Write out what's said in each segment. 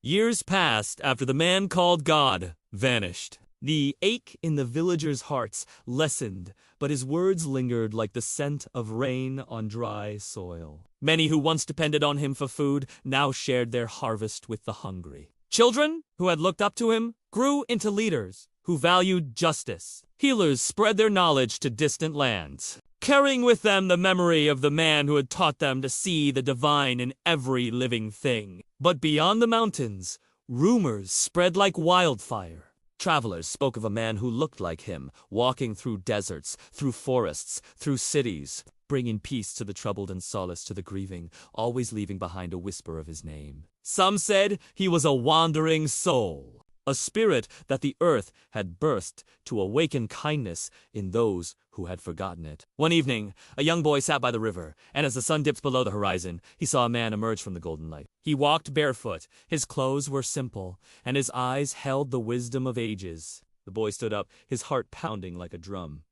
Years passed after the man called God vanished. The ache in the villagers' hearts lessened, but his words lingered like the scent of rain on dry soil. Many who once depended on him for food now shared their harvest with the hungry. Children who had looked up to him grew into leaders who valued justice. Healers spread their knowledge to distant lands, carrying with them the memory of the man who had taught them to see the divine in every living thing. But beyond the mountains, rumors spread like wildfire. Travelers spoke of a man who looked like him, walking through deserts, through forests, through cities, bringing peace to the troubled and solace to the grieving, always leaving behind a whisper of his name. Some said he was a wandering soul, a spirit that the earth had birthed to awaken kindness in those who had forgotten it. One evening, a young boy sat by the river, and as the sun dipped below the horizon, he saw a man emerge from the golden light. He walked barefoot, his clothes were simple, and his eyes held the wisdom of ages. The boy stood up, his heart pounding like a drum.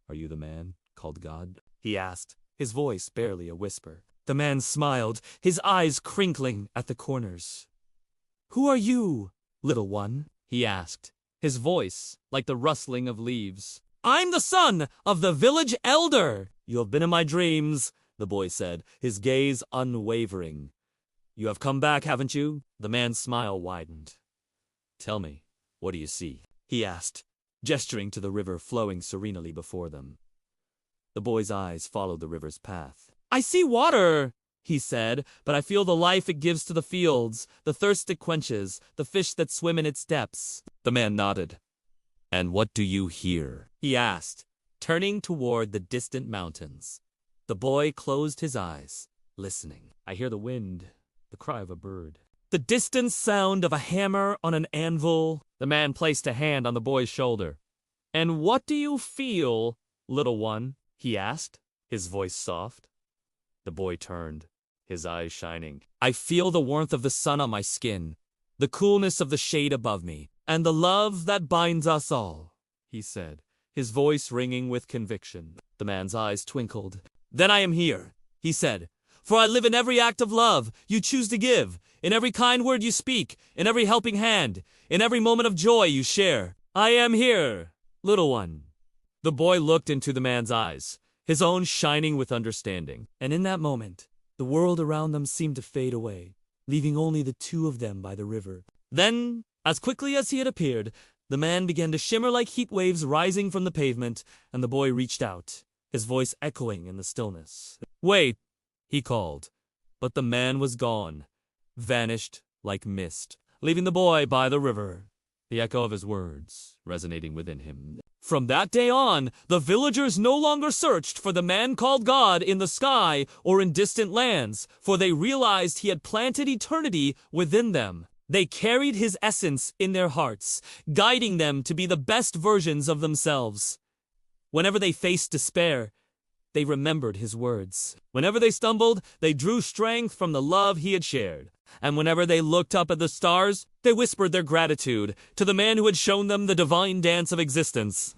"Are you the man called God?" he asked, his voice barely a whisper. The man smiled, his eyes crinkling at the corners. "Who are you, little one?" he asked, his voice like the rustling of leaves. "I'm the son of the village elder." "You have been in my dreams," the boy said, his gaze unwavering. "You have come back, haven't you?" The man's smile widened. "Tell me, what do you see?" he asked, gesturing to the river flowing serenely before them. The boy's eyes followed the river's path. "I see water," he said, "but I feel the life it gives to the fields, the thirst it quenches, the fish that swim in its depths." The man nodded. "And what do you hear?" he asked, turning toward the distant mountains. The boy closed his eyes, listening. "I hear the wind, the cry of a bird, the distant sound of a hammer on an anvil." The man placed a hand on the boy's shoulder. "And what do you feel, little one?" he asked, his voice soft. The boy turned, his eyes shining. "I feel the warmth of the sun on my skin, the coolness of the shade above me, and the love that binds us all," he said, his voice ringing with conviction. The man's eyes twinkled. "Then I am here," he said, "for I live in every act of love you choose to give, in every kind word you speak, in every helping hand, in every moment of joy you share. I am here, little one." The boy looked into the man's eyes, his own shining with understanding. And in that moment, the world around them seemed to fade away, leaving only the two of them by the river. Then, as quickly as he had appeared, the man began to shimmer like heat waves rising from the pavement, and the boy reached out, his voice echoing in the stillness. "Wait," he called, but the man was gone, vanished like mist, leaving the boy by the river, the echo of his words resonating within him. From that day on, the villagers no longer searched for the man called God in the sky or in distant lands, for they realized he had planted eternity within them. They carried his essence in their hearts, guiding them to be the best versions of themselves. Whenever they faced despair, they remembered his words. Whenever they stumbled, they drew strength from the love he had shared. And whenever they looked up at the stars, they whispered their gratitude to the man who had shown them the divine dance of existence.